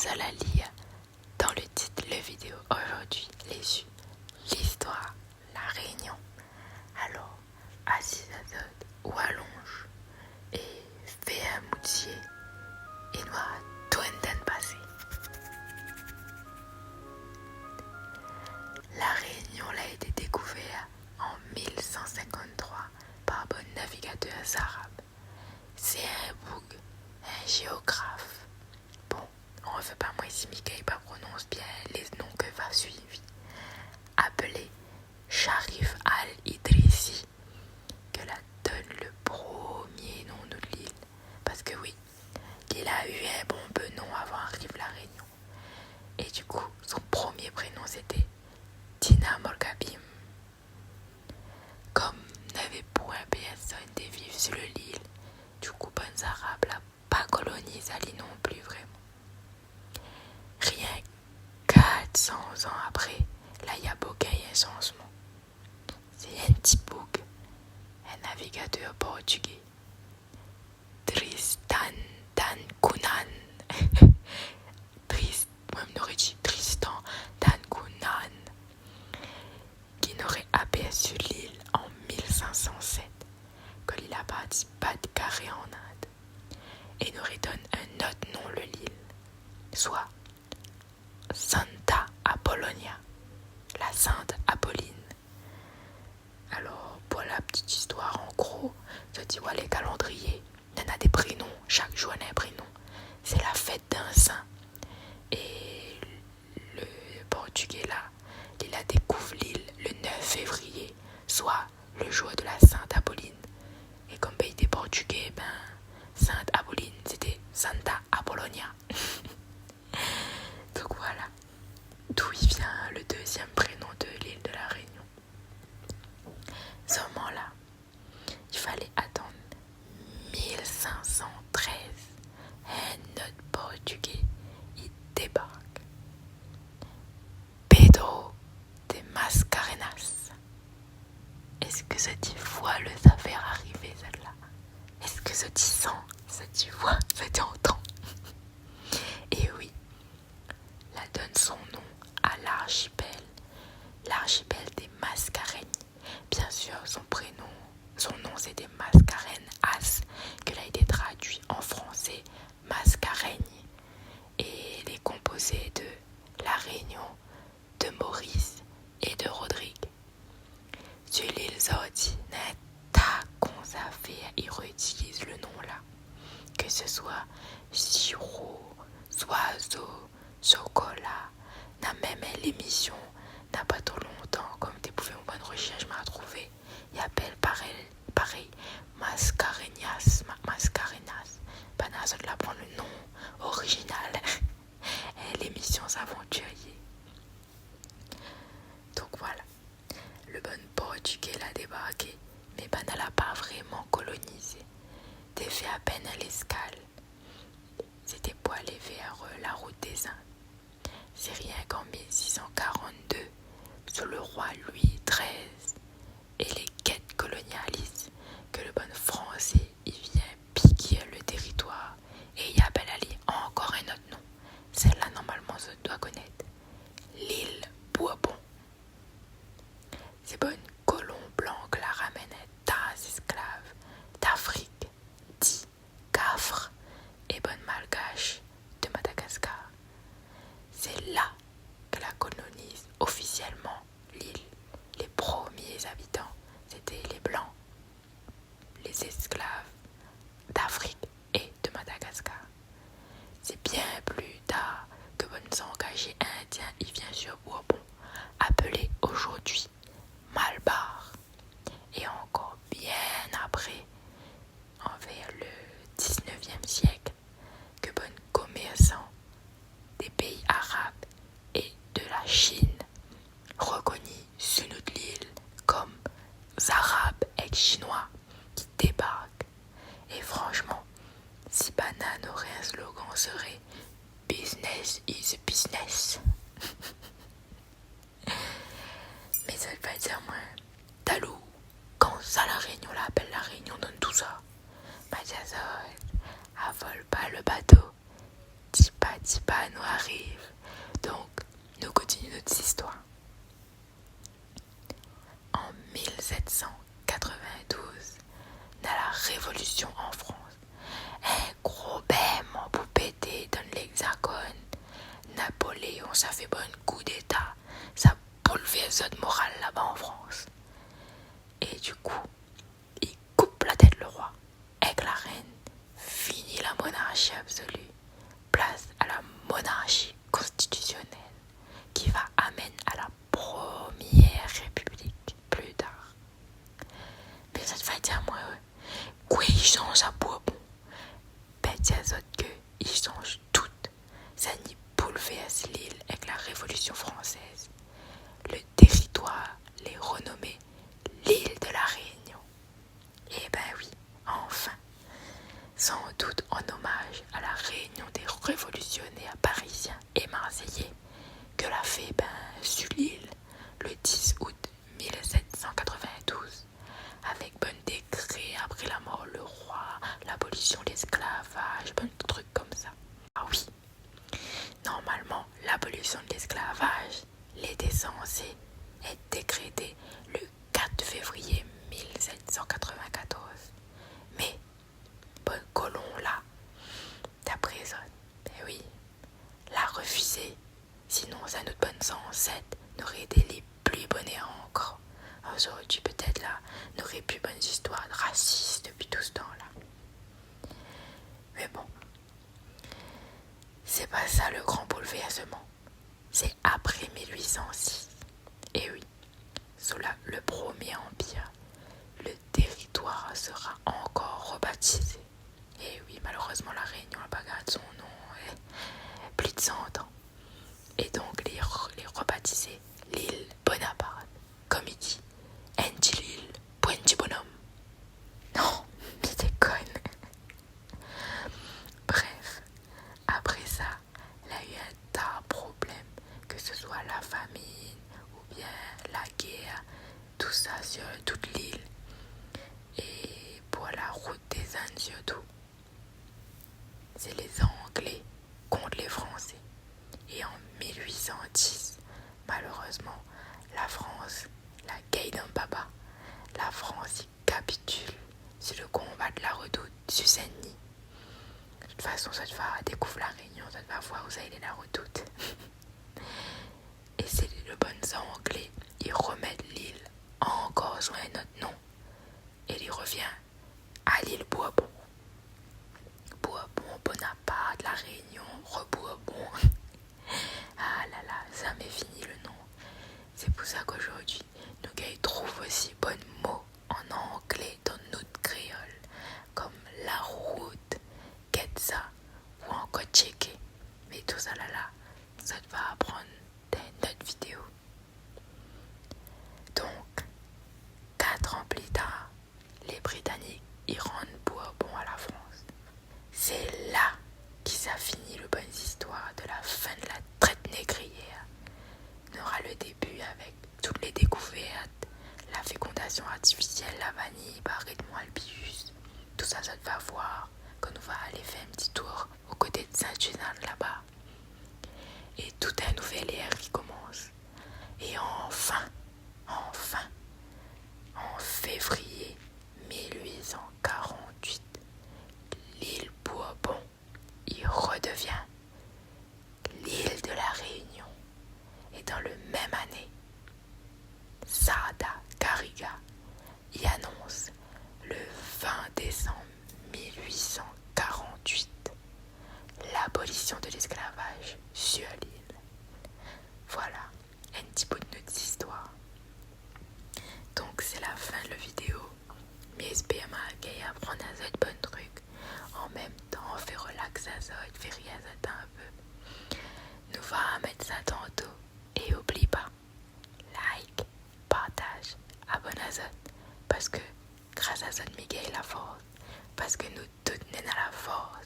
seul à lire dans le titre, le vidéo. Aujourd'hui, l'histoire, la réunion. Alors, assise à tête ou allonge et fais un moutier et noir tout un passé. La Réunion a été découverte en 1153 par un navigateur arabe. C'est un boug, un géographe. Bon, on ne veut pas moi ici, Mikaï pas prononce bien les noms que va suivre. Appelé Sharif al-Idrissi, que la donne le premier nom de l'île. Parce que oui, il a eu un bon peu nom avant arrive la Réunion. Et du coup, son premier prénom c'était Tina Morgabim. Comme n'avait point personne de vivre sur l'île, du coup, les Arabes n'a pas colonisé l'île non plus vraiment. Rien 400 ans après, là il y a beaucoup un changement. C'est un petit bouc, un navigateur portugais, Tristan d'Ancunhan. Moi je n'aurais dit Tristan d'Ancunhan, qui n'aurait aperçu l'île en 1507, quand il a parti pas de carré en Inde, et nous redonne un autre nom le l'île, soit Santa Apollonia, la Sainte Apolline. Alors, pour la petite histoire, en gros, je dis, ouais, les calendriers, il y en a des prénoms, chaque jour il y a un prénom. C'est la fête d'un saint. Et le portugais là, il a découvert l'île le 9 février, soit le jour de la Sainte Apolline. Et comme il était portugais, Sainte Apolline, c'était Santa Apollonia. Donc voilà, d'où il vient le deuxième prénom de l'île de la Réunion. Seulement là, il fallait attendre 1513. Un autre portugais, il débarque. Pedro de Mascarenas. Est-ce que ça dit voit le affaire arriver celle-là? Est-ce que ça dit sent? Ça dit voit? Ça dit entend? Et oui, la donne son nom à l'archipel des Mascareignes. Bien sûr, son nom c'était Mascarenas, que a été traduit en français Mascareigne. Et il est composé de la Réunion, de Maurice et de Rodrigue. Sur l'île Zordi, n'est pas qu'on s'affaire, il réutilise le nom là. Que ce soit sirop, oiseau, chocolat, n'a même l'émission n'a pas trop longtemps, comme tu pouvais une bonne recherche m'a trouvé. Il appelle pareil Mascarenas. Banaz de la prendre le nom original. L'émission s'aventurier. Donc voilà, le bon portugais l'a débarqué, mais ne l'a pas vraiment colonisé. T'es fait à peine à l'escale. C'était pour aller vers la route des Indes. C'est rien qu'en 1642, sous le roi Louis XIII et les quêtes colonialistes, que le bon français il vient piquer le territoire et il appelle à l'île encore un autre nom. Celle-là, normalement, je dois connaître. L'île Bourbon. C'est bon colon blanc que la ramène des esclaves d'Afrique, dit Gafre et bonne malgache de Madagascar. C'est là que la colonise officiellement l'île. Les premiers habitants, c'était les Blancs, les esclaves d'Afrique et de Madagascar. C'est bien plus tard que bon engagé indien il vient sur Bourbon, appelé aujourd'hui Malbar. Et encore bien après, envers le 19e siècle, que bon commerçant des pays arabes et de la Chine reconnut sur notre île comme arabes et chinois qui débarquent. Et franchement, si Banane aurait un slogan serait Business is business. Mais ça veut pas dire moi Talou, quand ça la Réunion l'appelle la Réunion donne tout ça. Bah ça, elle vole pas le bateau. Dis pas petit pas nous arrive. Donc, nous continuons notre histoire. En 1792, dans la Révolution en France, un gros bême pour péter dans l'Hexagone. Napoléon, ça fait bon coup d'état. Ça bouleverse notre morale là-bas en France. Et du coup, il coupe la tête le roi avec la reine. Fini la monarchie absolue. Place à la monarchie constitutionnelle qui va amener à la première république plus tard. Mais ça te fait dire moi, quoi il change à Bourbon. Ben, c'est autres que il change tout. Ça n'y bouleverse l'île avec la Révolution française. Le territoire les renommé l'île de la Réunion. Et ben oui, enfin, sans doute en hommage à la réunion des révolutionnaires parisiens et marseillais que l'a fait sur l'île le 10 août 1792 avec bon décret après la mort le roi, l'abolition de l'esclavage, bon truc comme ça. Ah oui, normalement l'abolition de l'esclavage l'était censée être décrétée le 4 février 1794. Mais bon colon là, d'après ça, ben oui, l'a refusé. Sinon, ça notre bonne ancêtre n'aurait été les plus bonnets encore. Aujourd'hui, peut-être là, n'aurait plus bonnes histoires de racistes depuis tout ce temps-là. Mais bon, c'est pas ça le grand bouleversement. C'est après 1806. Et oui, sous le Premier Empire, le territoire sera encore rebaptisé. Et oui, malheureusement, la Réunion n'a pas gardé son nom plus de 100 ans. Et donc, les rebaptiser l'île Bonaparte, comme il dit, Anti l'île, Pointy Bonhomme. Non, mais déconne. Bref, après ça, il a eu un tas de problèmes, que ce soit la famine ou bien la guerre, tout ça sur toute l'île. Et pour la route des Indes surtout, c'est les Anglais contre les Français. Et en 1810, malheureusement, la France, la Gaïdan Baba, la France y capitule sur le combat de la redoute sur Saint-Denis. De toute façon, ça te va découvrir la Réunion, ça te va voir où ça est la redoute. Et c'est le bon sang anglais, ils remettent l'île encore sous un autre nom. Et il revient à l'île Bourbon. Bourbon, Bonaparte, la Réunion, Rebourbon. Ah là là, ça m'est fini le nom. C'est pour ça qu'aujourd'hui, nous trouvons aussi bon mots en anglais dans notre créole, comme la route, Ketsa ou encore checker. Mais tout ça là, ça te va apprendre dans notre vidéo. Donc, 4 ans plus tard, les Britanniques y rendent Bourbon à la France. C'est là qui ça finit le bonne histoire de la fin de la traite négrière. On aura le début avec toutes les découvertes, la fécondation artificielle, la vanille par Edmond Albius. Tout ça, ça te va voir quand on va aller faire un petit tour aux côtés de Saint-Génan là-bas. Et tout un nouvel ère qui commence. Et enfin, en février 1848, l'île Bourbon y redevient l'île de la Réunion. Et dans le même année, Sada Garriga y annonce le 20 décembre 1848 l'abolition de l'esclavage sur l'île. Voilà, un petit bout de notre histoire. Donc c'est la fin de la vidéo. Mais j'espère qu'elle apprendre à faire de bons trucs. En même temps, on fait relax à ça, fait rire à ça un peu. Nous va mettre ça tantôt. Et oublie pas, like, partage, abonne à ça. Parce que grâce à ça, Miguel la force. Parce que nous toutes sommes à la force.